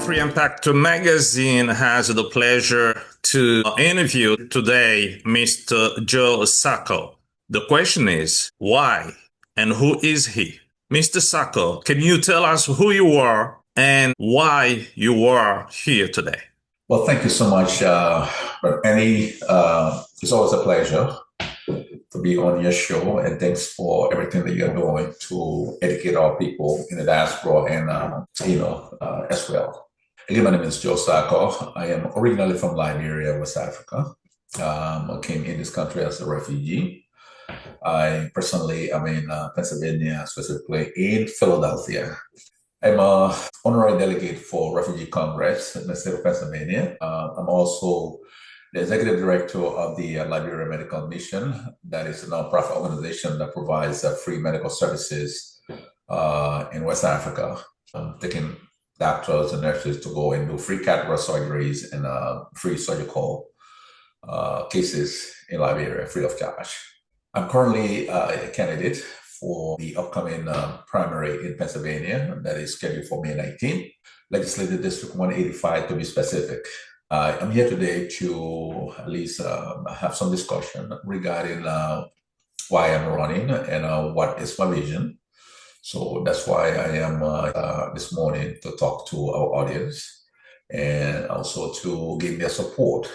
Free Impact magazine has the pleasure to interview today Mr. Joe Sackor. The question is, why and who is he? Mr. Sackor, can you tell us who you are and why you are here today? Well, thank you so much, Brother Annie. It's always a pleasure to be on your show, and thanks for everything that you're doing to educate our people in the diaspora and as well. Again, my name is Joe Sackor. I am originally from Liberia, West Africa. I came in this country as a refugee. I personally am in Pennsylvania, specifically in Philadelphia. I'm a honorary delegate for Refugee Congress in the state of Pennsylvania. I'm also the executive director of the Liberia Medical Mission. That is a nonprofit organization that provides free medical services in West Africa, taking doctors and nurses to go and do free catheter surgeries and free surgical cases in Liberia free of charge. I'm currently a candidate for the upcoming primary in Pennsylvania that is scheduled for May 19th, Legislative District 185 to be specific. I'm here today to at least have some discussion regarding why I'm running and what is my vision. So that's why I am this morning to talk to our audience and also to give their support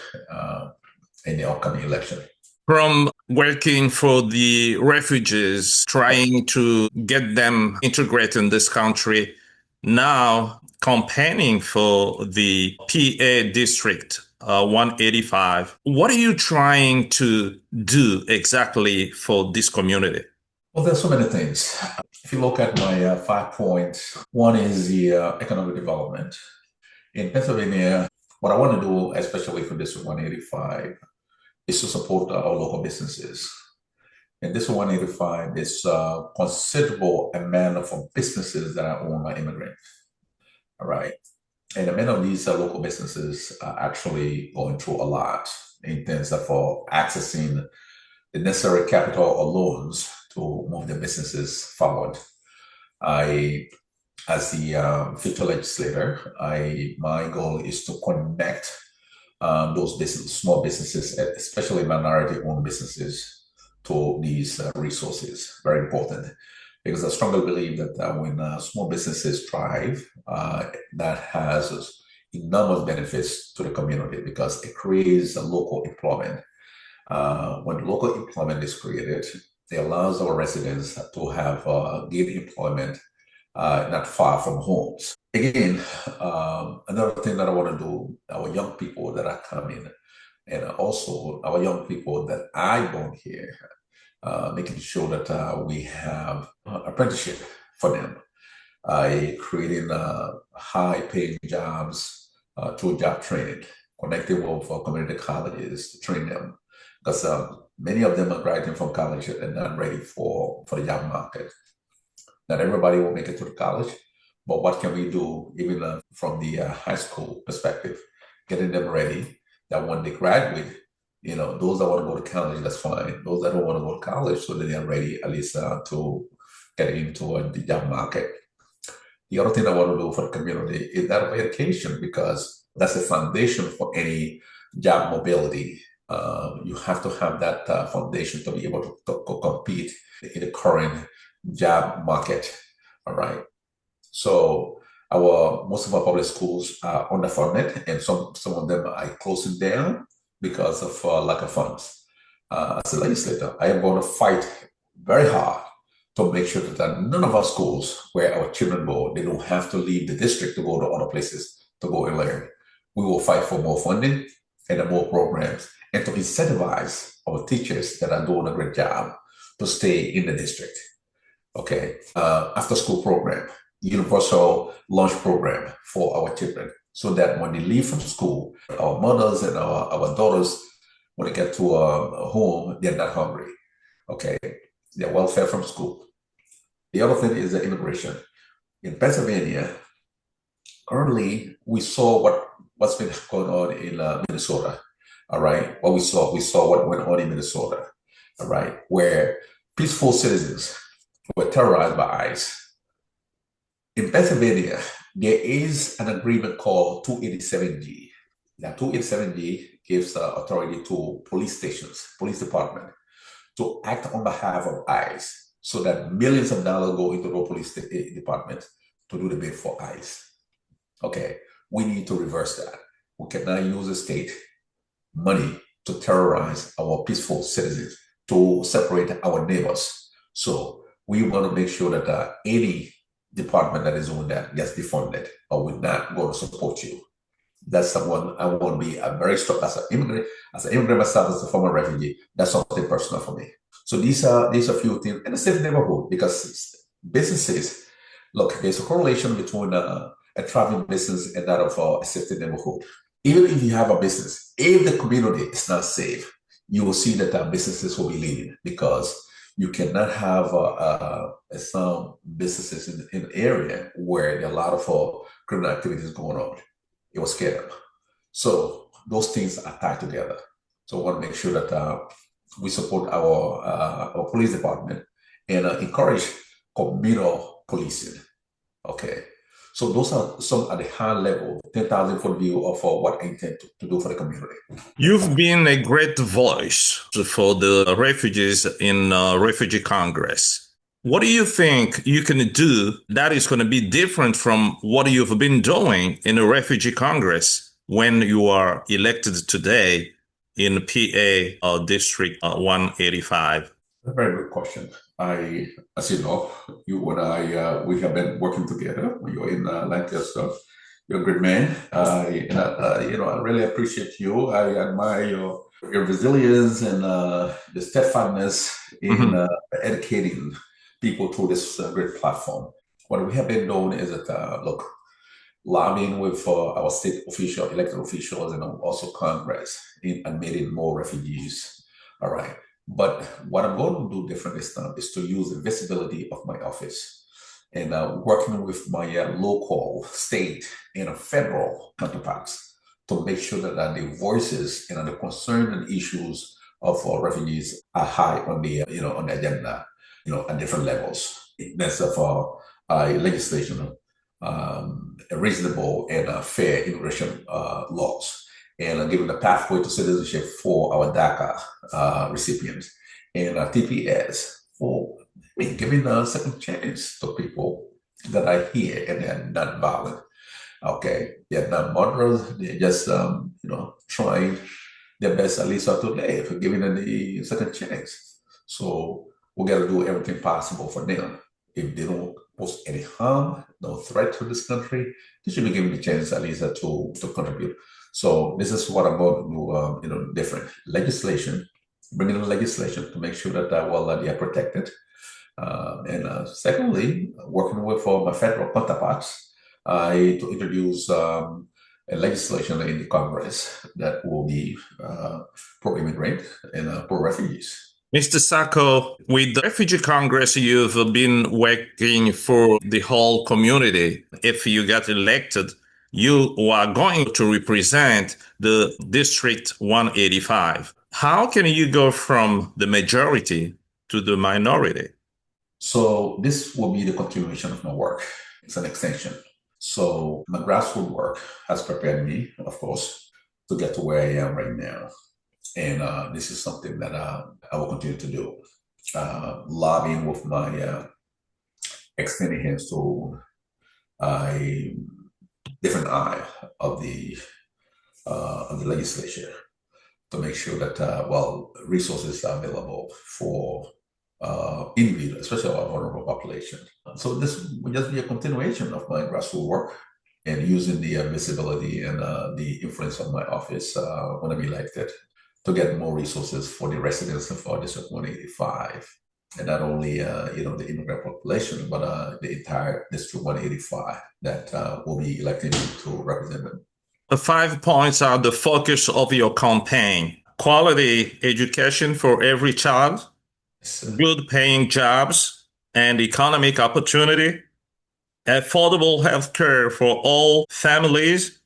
in the upcoming election. From working for the refugees, trying to get them integrated in this country, now campaigning for the PA District 185. What are you trying to do exactly for this community? Well, there's so many things. If you look at my 5 points, one is the economic development. In Pennsylvania, what I want to do, especially for District 185, is to support our local businesses. In this 185, there's a considerable amount of businesses that are owned by immigrants. All right. And many of these local businesses are actually going through a lot in terms of accessing the necessary capital or loans to move their businesses forward. As the future legislator, my goal is to connect those small businesses, especially minority-owned businesses, to these resources. Very important, because I strongly believe that when small businesses thrive, that has enormous benefits to the community because it creates a local employment. When local employment is created, it allows our residents to have gain employment not far from homes. Again, another thing that I want to do, our young people that are coming, and also our young people that I born here, making sure that we have apprenticeship for them, creating high-paying jobs through job training, connecting with community colleges to train them, because many of them are graduating from college and not ready for the job market. Not everybody will make it to the college, but what can we do even from the high school perspective, getting them ready that when they graduate, those that want to go to college, that's fine. Those that don't want to go to college, so that they are ready at least to get into the job market. The other thing I want to do for the community is that of education, because that's the foundation for any job mobility. You have to have that foundation to be able to compete in the current job market. All right. So most of our public schools are underfunded, and some of them are closing down because of lack of funds. As a legislator, I am going to fight very hard to make sure that none of our schools where our children go, they don't have to leave the district to go to other places to go and learn. We will fight for more funding and more programs, and to incentivize our teachers that are doing a great job to stay in the district. Okay, after school program, universal lunch program for our children, so that when they leave from school, our mothers and our daughters, when they get to home, they're not hungry. Okay, they're well fed from school. The other thing is the immigration. In Pennsylvania, currently we saw what's been going on in Minnesota. All right, what we saw what went on in Minnesota. All right, where peaceful citizens were terrorized by ICE. In Pennsylvania, There is an agreement called 287G. Now, 287G gives authority to police stations, police department, to act on behalf of ICE so that millions of dollars go into the police department to do the bid for ICE. Okay, we need to reverse that. We cannot use the state money to terrorize our peaceful citizens, to separate our neighbors. So we want to make sure that any department that is doing that gets defunded or we're not going to support you. That's someone I want to be a very strong as an immigrant myself, as a former refugee. That's something personal for me. So these are a few things in a safe neighborhood because businesses look. There's a correlation between a traveling business and that of a safety neighborhood. Even if you have a business, if the community is not safe, you will see that businesses will be leaving because you cannot have some businesses in an area where there are a lot of criminal activities going on. It will scare them. So those things are tied together. So I want to make sure that we support our police department and encourage communal policing. Okay. So those are some at the high level, 10,000-foot view of what I intend to do for the community. You've been a great voice for the refugees in Refugee Congress. What do you think you can do that is going to be different from what you've been doing in the Refugee Congress when you are elected today in PA District 185? A very good question. As you know, you and I, we have been working together. You're in Lancaster. You're a great man. I really appreciate you. I admire your resilience and the steadfastness in educating people through this great platform. What we have been doing is that, look, lobbying with our state official, elected officials, and also Congress in admitting more refugees. All right. But what I'm going to do different this time is to use the visibility of my office and working with my local, state, and federal counterparts to make sure that the voices and the concern and issues of refugees are high on the on the agenda, at different levels. That's of legislation, reasonable and fair immigration laws, and giving a pathway to citizenship for our DACA recipients, and TPS for giving a second chance to people that are here and they're not violent. Okay, they're not murderers. They're just trying their best at least today for giving them the second chance. So we got to do everything possible for them. If they don't pose any harm, no threat to this country, they should be given the chance at least to contribute. So this is what I'm going to do, different legislation, bringing in legislation to make sure that they are protected. And secondly, working with my federal counterparts to introduce a legislation in the Congress that will be pro-immigrant and pro-refugees. Mr. Sackor, with the Refugee Congress, you've been working for the whole community. If you get elected, you are going to represent the District 185. How can you go from the majority to the minority? So this will be the continuation of my work. It's an extension. So my grassroots work has prepared me, of course, to get to where I am right now. And this is something that I will continue to do. Lobbying with my extending hands to a different eye of the legislature to make sure that resources are available for individuals, especially our vulnerable population. So this will just be a continuation of my grassroots work and using the visibility and the influence of my office when I'm elected to get more resources for the residents of our District 185. And not only, the immigrant population, but the entire District 185 that will be elected to represent them. The 5 points are the focus of your campaign: quality education for every child, good paying jobs and economic opportunity, affordable health care for all families,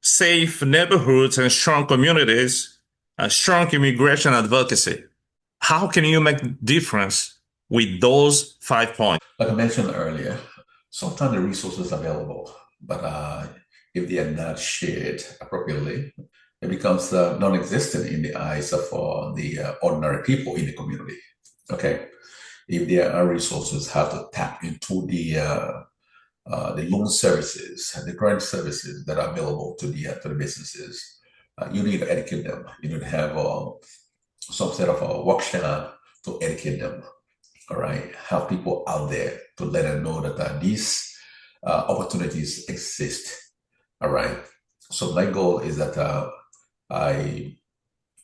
safe neighborhoods and strong communities, and strong immigration advocacy. How can you make a difference with those 5 points? Like I mentioned earlier, sometimes the resources available But if they are not shared appropriately, it becomes non-existent in the eyes of the ordinary people in the community. Okay, if there are resources, how to tap into the loan services and the grant services that are available to the businesses. You need to educate them. You need to have some sort of a workshop to educate them. All right, have people out there to let them know that these opportunities exist. All right. So my goal is that I,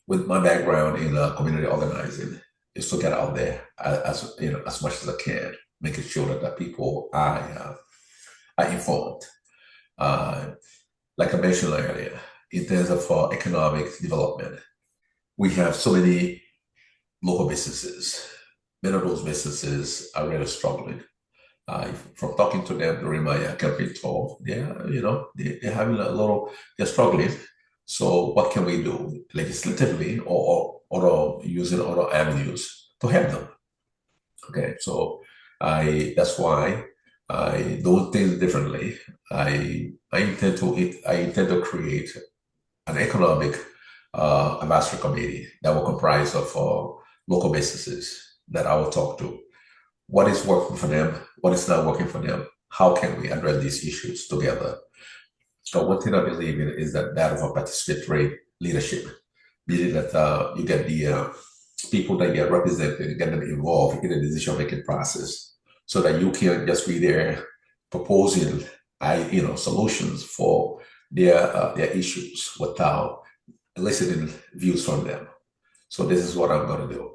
with my background in community organizing, is to get out there as you know as much as I can, making sure that the people are informed. Uh, like I mentioned earlier, in terms of economic development, we have so many local businesses. Many of those businesses are really struggling. From talking to them during my campaign tour, they're having a little, they're struggling. So what can we do legislatively or using other avenues to help them? Okay, so that's why I do things differently. I intend to create an economic advisory committee that will comprise of local businesses that I will talk to. What is working for them? What is not working for them? How can we address these issues together? So one thing I believe in is that of a participatory leadership, meaning that you get the people that get represented, get them involved in the decision making process, so that you can just be there proposing, solutions for their issues without eliciting views from them. So this is what I'm going to do.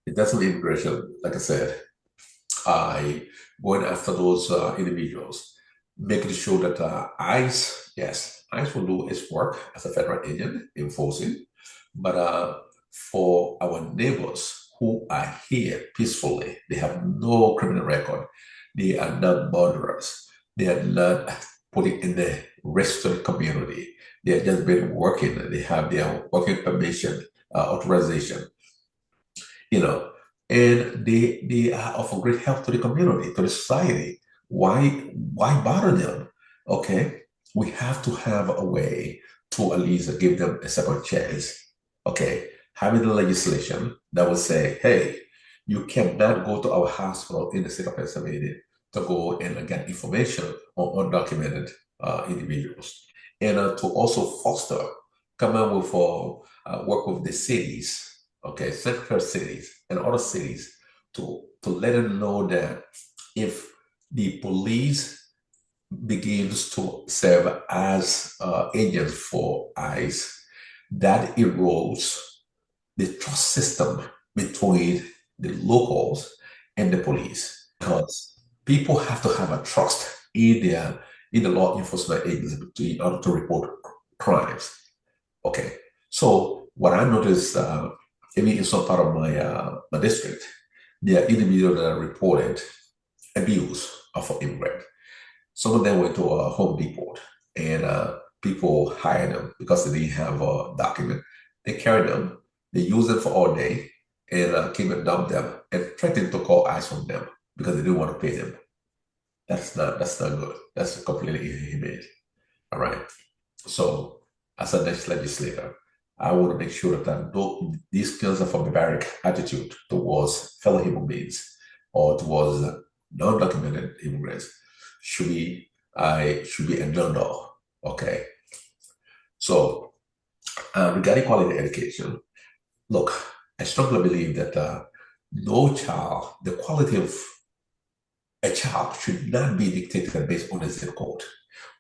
In terms of immigration, like I said, I going after those individuals, making sure that ICE, yes, ICE will do its work as a federal agent enforcing, but for our neighbors who are here peacefully, they have no criminal record, they are not murderers, they are not putting in the risk to the community, they have just been working, they have their working permission, authorization, you know, and they are of great help to the community, to the society. Why bother them? Okay, we have to have a way to at least give them a second chance. Okay, having the legislation that will say, hey, you cannot go to our hospital in the state of Pennsylvania to go and get information on undocumented individuals, and to also foster, come up with work with the cities, okay, central cities and other cities to let them know that if the police begins to serve as agents for ICE, that erodes the trust system between the locals and the police, because people have to have a trust in the law enforcement agency in order to report crimes. Okay, so what I noticed, even in some part of my district, there are individuals that reported abuse of an immigrant. Some of them went to a Home Depot, and people hired them because they didn't have a document. They carried them, they used them for all day, and came and dumped them and threatened to call ICE on them because they didn't want to pay them. That's not good. That's completely inhumane. All right. So as a next legislator, I want to make sure that these kinds of a barbaric attitude towards fellow human beings or towards non-documented immigrants should be a no-no. Okay. So regarding quality education, look, I strongly believe that the quality of a child should not be dictated based on a zip code.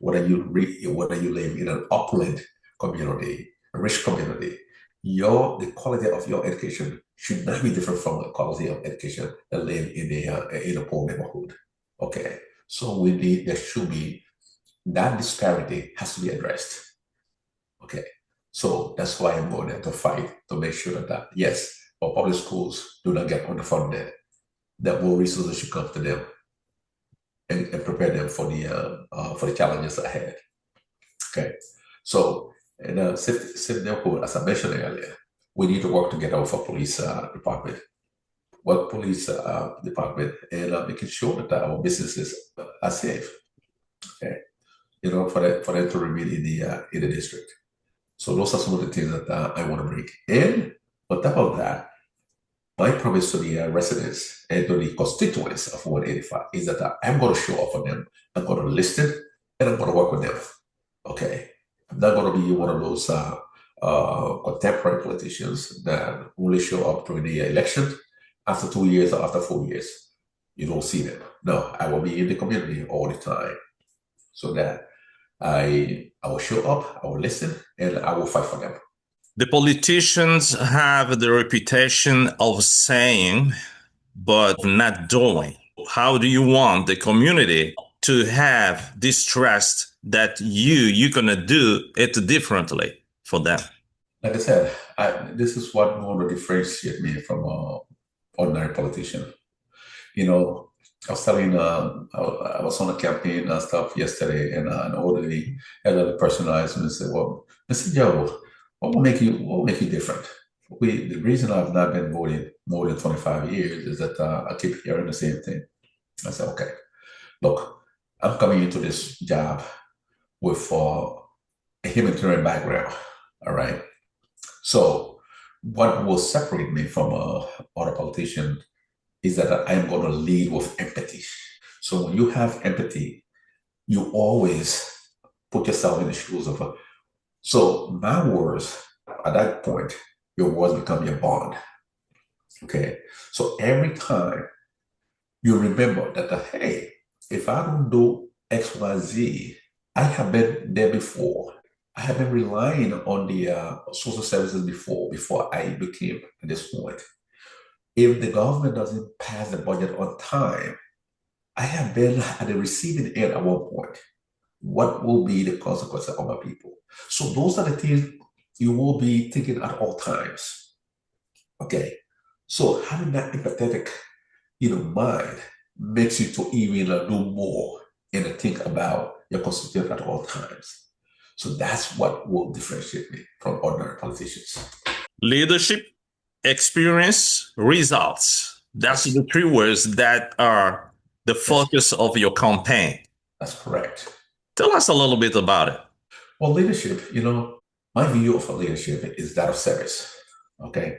Whether you live in an upland community, a rich community, the quality of your education should not be different from the quality of education that live in a poor neighborhood. Okay, so there should be, that disparity has to be addressed. Okay, so that's why I'm going there to fight to make sure that yes, our public schools do not get underfunded, that more resources should come to them and prepare them for the challenges ahead. Okay, so and therefore, as I mentioned earlier, we need to work together with our police department, and making sure that our businesses are safe. Okay, for them to remain in the district. So those are some of the things that I want to bring. And on top of that, my promise to the residents and to the constituents of 185 is that I'm going to show up for them. I'm going to listen and I'm going to work with them. Okay. I'm not going to be one of those contemporary politicians that only show up during the election after 2 years or after 4 years. You don't see them. No, I will be in the community all the time so that I will show up, I will listen, and I will fight for them. The politicians have the reputation of saying, but not doing. How do you want the community to have this trust that you're gonna do it differently for them? Like I said, this is what going to differentiate me from an ordinary politician. You know, I was telling, I was on a campaign and stuff yesterday, and an elderly person asked me and said, "Well, Mr. Joe, what will make you different?" The reason I've not been voting more than 25 years is that I keep hearing the same thing. I said, "Okay, look, I'm coming into this job with a humanitarian background. All right. So, what will separate me from other politicians is that I'm going to lead with empathy. So, when you have empathy, you always put yourself in the shoes of a. So, my words at that point, your words become your bond. Okay. So, every time you remember that, hey, if I don't do X, Y, Z, I have been there before. I have been relying on the social services before I became at this point. If the government doesn't pass the budget on time, I have been at the receiving end at one point. What will be the consequences of my people? So those are the things you will be thinking at all times. Okay. So having that empathetic, mind makes you to even do more and to think about your constituent at all times. So that's what will differentiate me from ordinary politicians. Leadership, experience, results. That's Yes, the three words that are the yes, focus of your campaign. that's correct. Tell us a little bit about it. Well, leadership, my view of a leadership is that of service. Okay.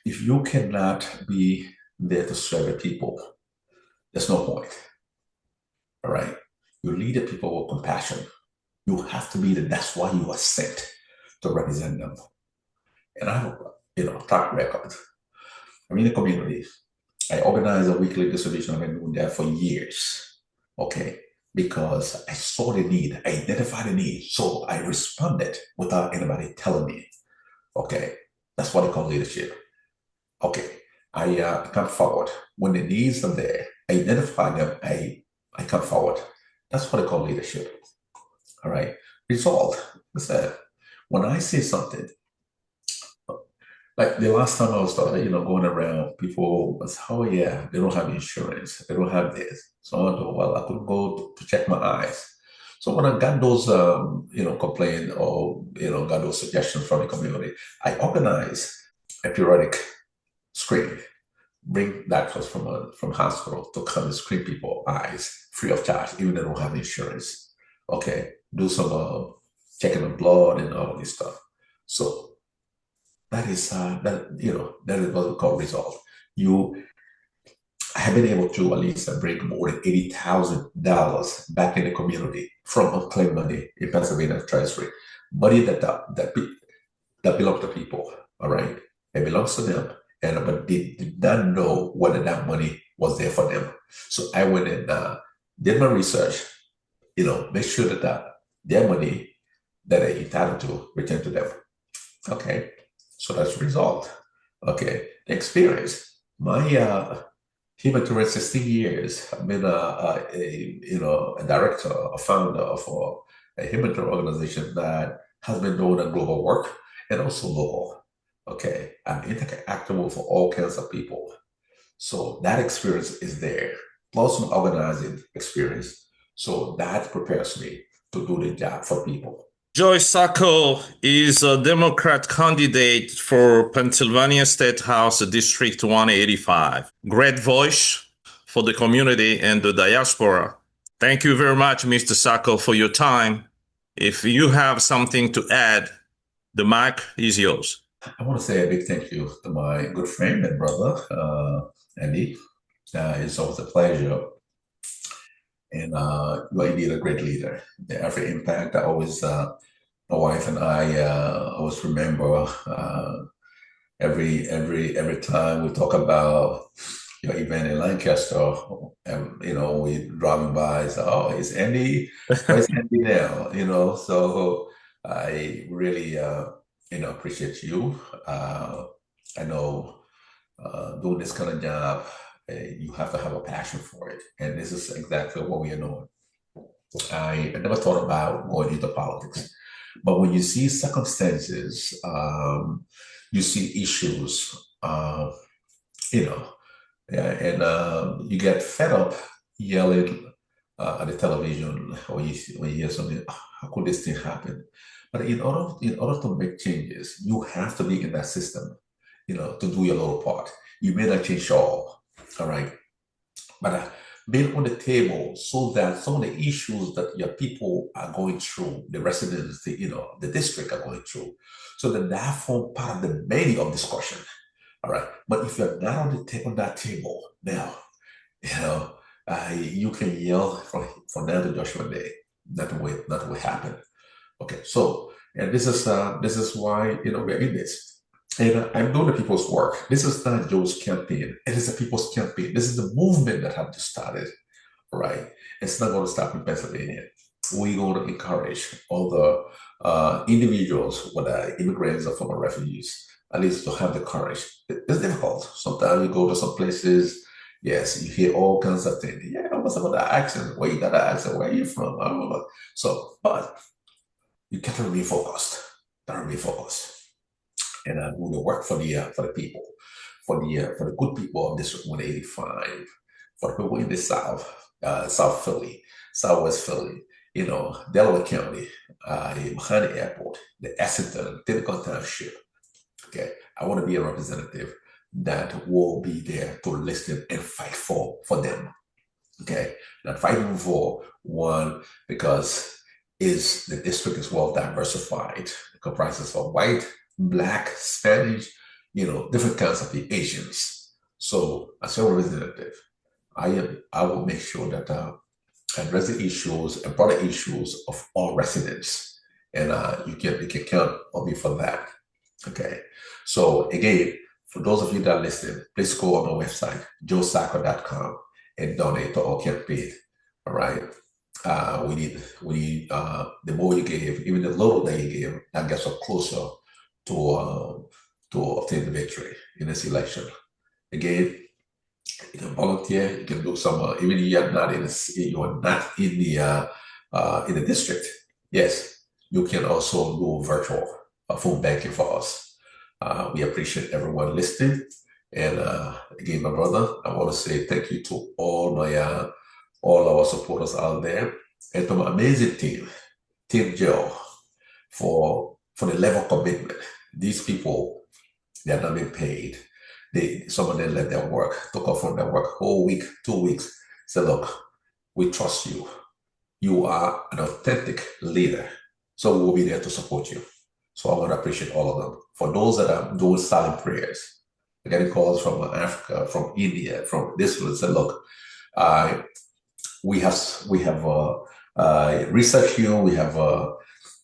If you cannot be there to serve the people, there's no point. All right. You lead the people with compassion. You have to be that's why you are sent to represent them. And I have, a track record. I'm in the community. I organize a weekly distribution. I've been doing that for years. Okay. Because I saw the need, I identified the need. So I responded without anybody telling me. Okay. That's what I call leadership. Okay. I come forward. When the needs are there, I identify them, I come forward. That's what I call leadership. All right. Result. Listen, when I say something, like the last time I was, going around, people was, oh yeah, they don't have insurance, they don't have this. So I thought, well, I could go to check my eyes. So when I got those, complaint or got those suggestions from the community, I organized a periodic screening. Bring doctors from hospital to come and screen people eyes free of charge, even if they don't have insurance. Okay, do some checking of blood and all this stuff. So that is what we call result. You have been able to at least bring more than $80,000 back in the community from unclaimed money in Pennsylvania Treasury, money that belongs to people. All right, it belongs to them, and but they did not know whether that money was there for them. So I went and did my research. Make sure that their money that they're entitled to return to them. Okay, so that's the result. Okay, the experience. My human 16 years. I've been a director, a founder of a humanitarian organization that has been doing a global work and also local. Okay, I'm interacting with all kinds of people. So that experience is there, plus an organizing experience. So that prepares me to do the job for people. Joy Sackor is a Democrat candidate for Pennsylvania State House District 185. Great voice for the community and the diaspora. Thank you very much, Mr. Sackor, for your time. If you have something to add, the mic is yours. I want to say a big thank you to my good friend and brother, Andy. It's always a pleasure. And you are indeed a great leader. The every impact, my wife and I always remember every time we talk about your event in Lancaster, and we driving by, so oh, is Andy? Where's Andy now? So I really appreciate you. I know doing this kind of job, you have to have a passion for it, and this is exactly what we are doing. I never thought about going into politics, but when you see circumstances, you see issues, you know, yeah, and you get fed up yelling at the television, or when you hear something, "Ah, how could this thing happen?" But in order to make changes, you have to be in that system, to do your little part. You may not change all right, but being on the table so that some of the issues that your people are going through, the residents, the district are going through, so that form part of the menu of discussion. All right. But if you're not on that table now, you know, you can yell from now to Joshua Day. That will happen. Okay. So, and this is why we're in this. And I'm doing the people's work. This is not Joe's campaign. It is a people's campaign. This is the movement that have just started. Right. It's not going to stop in Pennsylvania. We're going to encourage all the individuals, whether immigrants or former refugees, at least to have the courage. It's difficult. Sometimes you go to some places, yes, you hear all kinds of things. Yeah, what's about the accent? Where you got the accent? Where are you from? Blah, blah, blah. So, but you got to remain focused. Got to remain focused. And do the work for the people, for the good people of District 185, for the people in the South, South Philly, Southwest Philly, Delaware County, behind the airport, the Essington, Tinicon Township. Okay, I want to be a representative that will be there to listen and fight for them. Okay, not fighting for one because is the district is well diversified. It comprises of white, black, Spanish, different kinds of the Asians. So as a representative, I will make sure that I address the issues and broader issues of all residents, and you can count on me for that. Okay. So again, for those of you that are listening, please go on my website, joesackor.com, and donate to our campaign. All right. We need the more you give, even the little that you give, that gets us closer to obtain the victory in this election. Again, you can volunteer, you can do some, even if you're not in the district. Yes, you can also do virtual phone banking for us. We appreciate everyone listening. And again, my brother, I want to say thank you to all our supporters out there, and to my amazing team, Team Joe, for the level of commitment. These people, they are not being paid. Some of them let their work, took off from their work whole week, 2 weeks. Say, look, we trust you. You are an authentic leader. So we will be there to support you. So I want to appreciate all of them. For those that are doing silent prayers, I'm getting calls from Africa, from India, from this one. Say, look, we have researched you. We have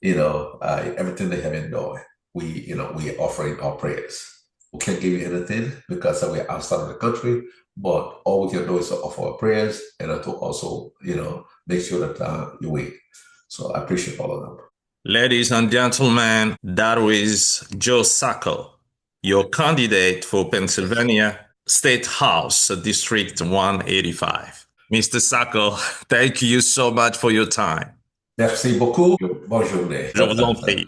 everything they have in door. We are offering our prayers. We can't give you anything because we're outside of the country, but all we can do is to offer our prayers and to also make sure that you win. So I appreciate all of them. Ladies and gentlemen, that is Joe Sackor, your candidate for Pennsylvania State House, District 185. Mr. Sackor, thank you so much for your time. Merci beaucoup. Bonne journée. Je vous en prie.